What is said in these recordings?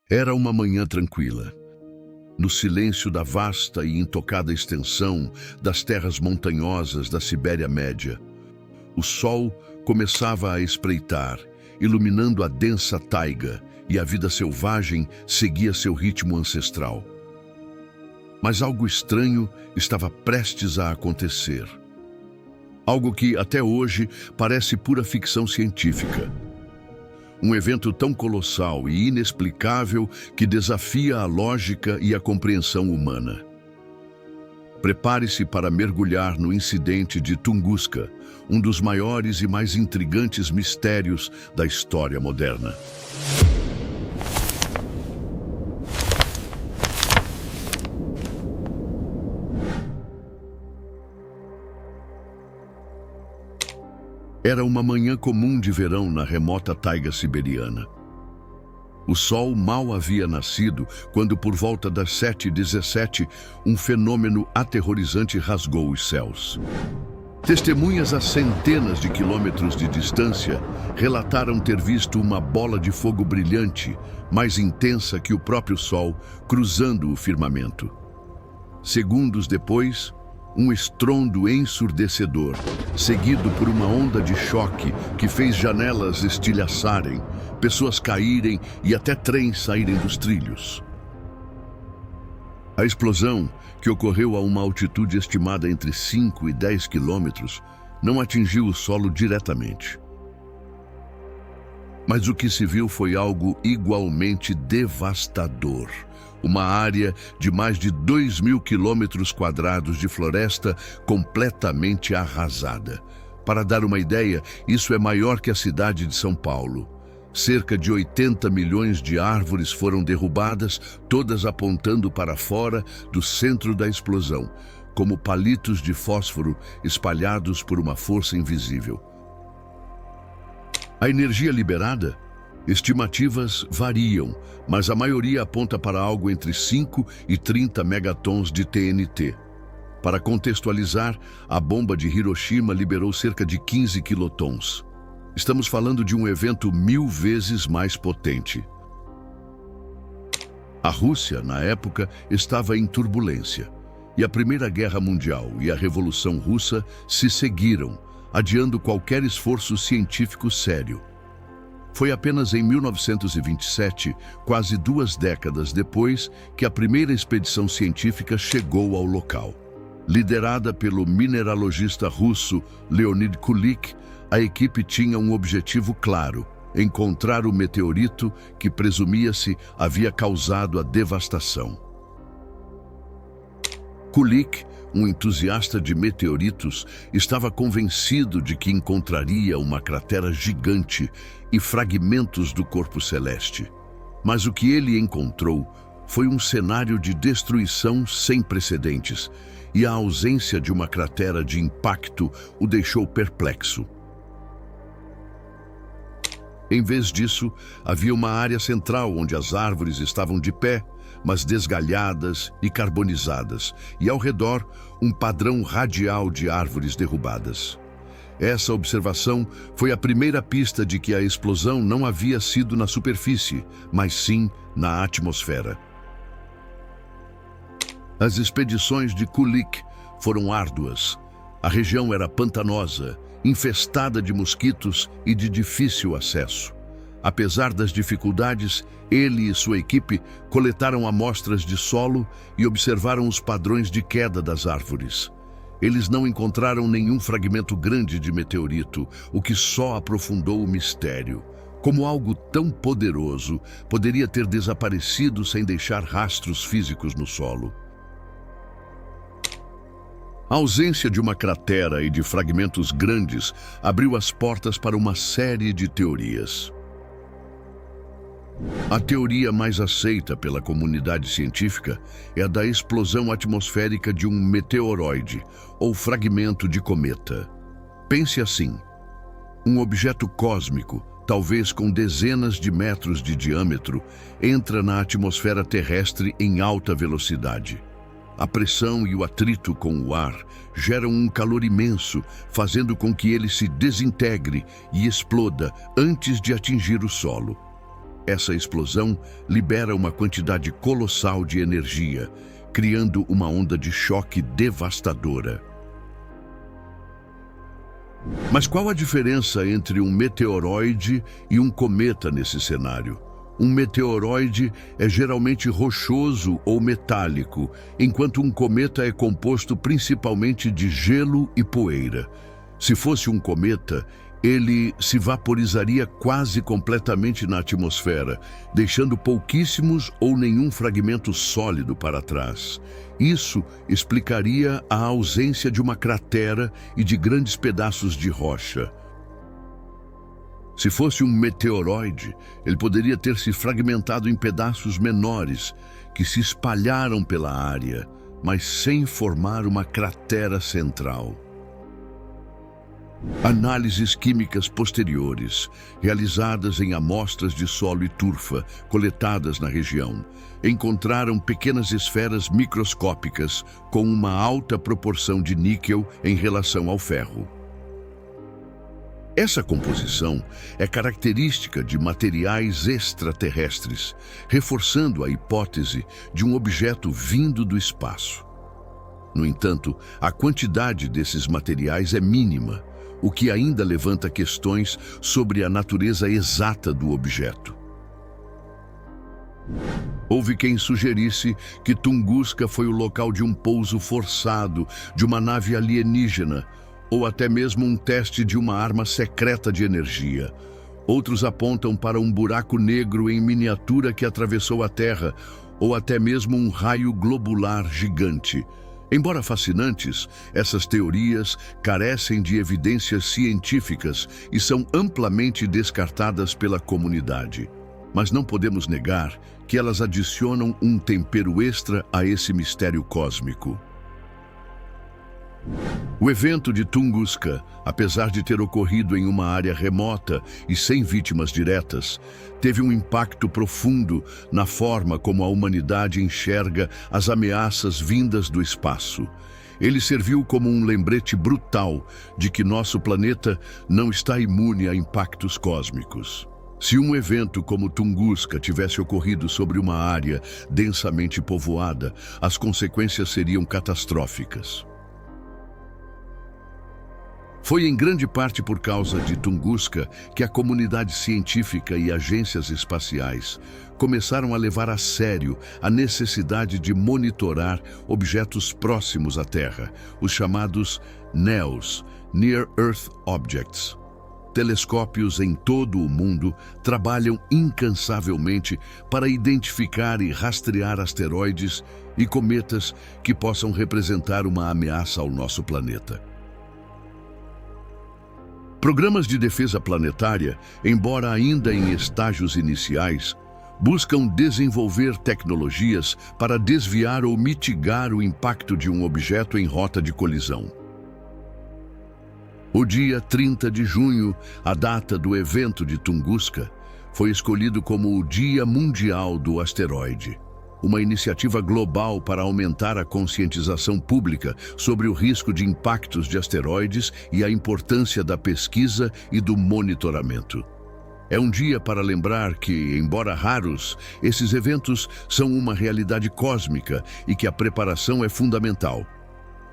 Era uma manhã tranquila. No silêncio da vasta e intocada extensão das terras montanhosas da Sibéria Média, o sol começava a espreitar, iluminando a densa taiga, e a vida selvagem seguia seu ritmo ancestral. Mas algo estranho estava prestes a acontecer. Algo que, até hoje, parece pura ficção científica. Um evento tão colossal e inexplicável que desafia a lógica e a compreensão humana. Prepare-se para mergulhar no incidente de Tunguska, um dos maiores e mais intrigantes mistérios da história moderna. Era uma manhã comum de verão na remota taiga siberiana. O sol mal havia nascido quando, por volta das 7h17, um fenômeno aterrorizante rasgou os céus. Testemunhas a centenas de quilômetros de distância relataram ter visto uma bola de fogo brilhante, mais intensa que o próprio sol, cruzando o firmamento. Segundos depois, um estrondo ensurdecedor, seguido por uma onda de choque que fez janelas estilhaçarem, pessoas caírem e até trens saírem dos trilhos. A explosão, que ocorreu a uma altitude estimada entre 5 e 10 quilômetros, não atingiu o solo diretamente. Mas o que se viu foi algo igualmente devastador. Uma área de mais de 2.000 quilômetros quadrados de floresta completamente arrasada. Para dar uma ideia, isso é maior que a cidade de São Paulo. Cerca de 80 milhões de árvores foram derrubadas, todas apontando para fora do centro da explosão, como palitos de fósforo espalhados por uma força invisível. A energia liberada? Estimativas variam, mas a maioria aponta para algo entre 5 e 30 megatons de TNT. Para contextualizar, a bomba de Hiroshima liberou cerca de 15 quilotons. Estamos falando de um evento 1000 vezes mais potente. A Rússia, na época, estava em turbulência, e a Primeira Guerra Mundial e a Revolução Russa se seguiram, adiando qualquer esforço científico sério. Foi apenas em 1927, quase 2 décadas depois, que a primeira expedição científica chegou ao local. Liderada pelo mineralogista russo Leonid Kulik, a equipe tinha um objetivo claro: encontrar o meteorito que, presumia-se, havia causado a devastação. Kulik, um entusiasta de meteoritos, estava convencido de que encontraria uma cratera gigante e fragmentos do corpo celeste. Mas o que ele encontrou foi um cenário de destruição sem precedentes, e a ausência de uma cratera de impacto o deixou perplexo. Em vez disso, havia uma área central onde as árvores estavam de pé, mas desgalhadas e carbonizadas, e ao redor um padrão radial de árvores derrubadas. Essa observação foi a primeira pista de que a explosão não havia sido na superfície, mas sim na atmosfera. As expedições de Kulik foram árduas. A região era pantanosa, infestada de mosquitos e de difícil acesso. Apesar das dificuldades, ele e sua equipe coletaram amostras de solo e observaram os padrões de queda das árvores. Eles não encontraram nenhum fragmento grande de meteorito, o que só aprofundou o mistério. Como algo tão poderoso poderia ter desaparecido sem deixar rastros físicos no solo? A ausência de uma cratera e de fragmentos grandes abriu as portas para uma série de teorias. A teoria mais aceita pela comunidade científica é a da explosão atmosférica de um meteoroide ou fragmento de cometa. Pense assim: um objeto cósmico, talvez com dezenas de metros de diâmetro, entra na atmosfera terrestre em alta velocidade. A pressão e o atrito com o ar geram um calor imenso, fazendo com que ele se desintegre e exploda antes de atingir o solo. Essa explosão libera uma quantidade colossal de energia, criando uma onda de choque devastadora. Mas qual a diferença entre um meteoroide e um cometa nesse cenário? Um meteoroide é geralmente rochoso ou metálico, enquanto um cometa é composto principalmente de gelo e poeira. Se fosse um cometa, ele se vaporizaria quase completamente na atmosfera, deixando pouquíssimos ou nenhum fragmento sólido para trás. Isso explicaria a ausência de uma cratera e de grandes pedaços de rocha. Se fosse um meteoroide, ele poderia ter se fragmentado em pedaços menores, que se espalharam pela área, mas sem formar uma cratera central. Análises químicas posteriores, realizadas em amostras de solo e turfa coletadas na região, encontraram pequenas esferas microscópicas com uma alta proporção de níquel em relação ao ferro. Essa composição é característica de materiais extraterrestres, reforçando a hipótese de um objeto vindo do espaço. No entanto, a quantidade desses materiais é mínima, o que ainda levanta questões sobre a natureza exata do objeto. Houve quem sugerisse que Tunguska foi o local de um pouso forçado de uma nave alienígena, ou até mesmo um teste de uma arma secreta de energia. Outros apontam para um buraco negro em miniatura que atravessou a Terra, ou até mesmo um raio globular gigante. Embora fascinantes, essas teorias carecem de evidências científicas e são amplamente descartadas pela comunidade. Mas não podemos negar que elas adicionam um tempero extra a esse mistério cósmico. O evento de Tunguska, apesar de ter ocorrido em uma área remota e sem vítimas diretas, teve um impacto profundo na forma como a humanidade enxerga as ameaças vindas do espaço. Ele serviu como um lembrete brutal de que nosso planeta não está imune a impactos cósmicos. Se um evento como Tunguska tivesse ocorrido sobre uma área densamente povoada, as consequências seriam catastróficas. Foi em grande parte por causa de Tunguska que a comunidade científica e agências espaciais começaram a levar a sério a necessidade de monitorar objetos próximos à Terra, os chamados NEOs, Near Earth Objects. Telescópios em todo o mundo trabalham incansavelmente para identificar e rastrear asteroides e cometas que possam representar uma ameaça ao nosso planeta. Programas de defesa planetária, embora ainda em estágios iniciais, buscam desenvolver tecnologias para desviar ou mitigar o impacto de um objeto em rota de colisão. O dia 30 de junho, a data do evento de Tunguska, foi escolhido como o Dia Mundial do Asteroide, uma iniciativa global para aumentar a conscientização pública sobre o risco de impactos de asteroides e a importância da pesquisa e do monitoramento. É um dia para lembrar que, embora raros, esses eventos são uma realidade cósmica e que a preparação é fundamental.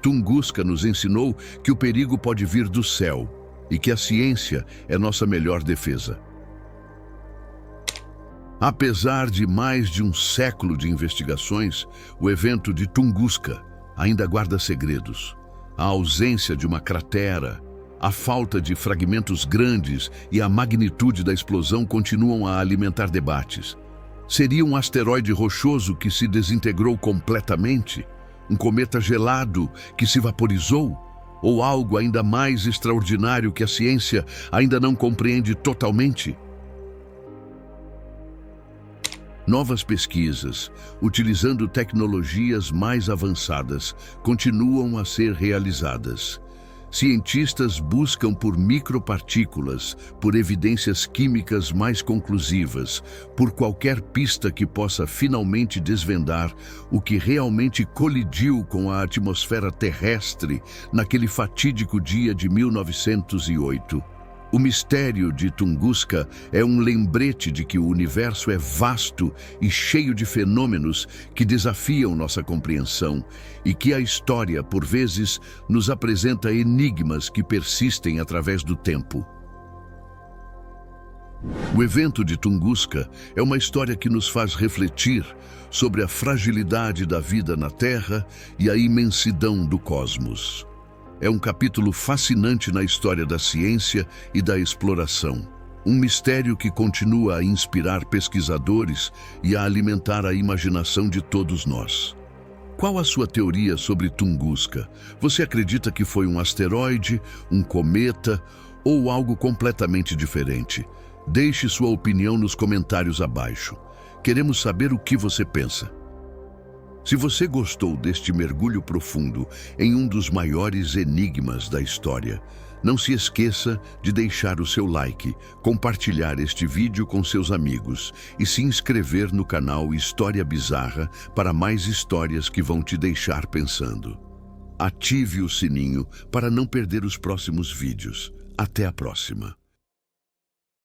Tunguska nos ensinou que o perigo pode vir do céu e que a ciência é nossa melhor defesa. Apesar de mais de um século de investigações, o evento de Tunguska ainda guarda segredos. A ausência de uma cratera, a falta de fragmentos grandes e a magnitude da explosão continuam a alimentar debates. Seria um asteroide rochoso que se desintegrou completamente? Um cometa gelado que se vaporizou? Ou algo ainda mais extraordinário que a ciência ainda não compreende totalmente? Novas pesquisas, utilizando tecnologias mais avançadas, continuam a ser realizadas. Cientistas buscam por micropartículas, por evidências químicas mais conclusivas, por qualquer pista que possa finalmente desvendar o que realmente colidiu com a atmosfera terrestre naquele fatídico dia de 1908. O mistério de Tunguska é um lembrete de que o universo é vasto e cheio de fenômenos que desafiam nossa compreensão e que a história, por vezes, nos apresenta enigmas que persistem através do tempo. O evento de Tunguska é uma história que nos faz refletir sobre a fragilidade da vida na Terra e a imensidão do cosmos. É um capítulo fascinante na história da ciência e da exploração. Um mistério que continua a inspirar pesquisadores e a alimentar a imaginação de todos nós. Qual a sua teoria sobre Tunguska? Você acredita que foi um asteroide, um cometa ou algo completamente diferente? Deixe sua opinião nos comentários abaixo. Queremos saber o que você pensa. Se você gostou deste mergulho profundo em um dos maiores enigmas da história, não se esqueça de deixar o seu like, compartilhar este vídeo com seus amigos e se inscrever no canal História Bizarra para mais histórias que vão te deixar pensando. Ative o sininho para não perder os próximos vídeos. Até a próxima!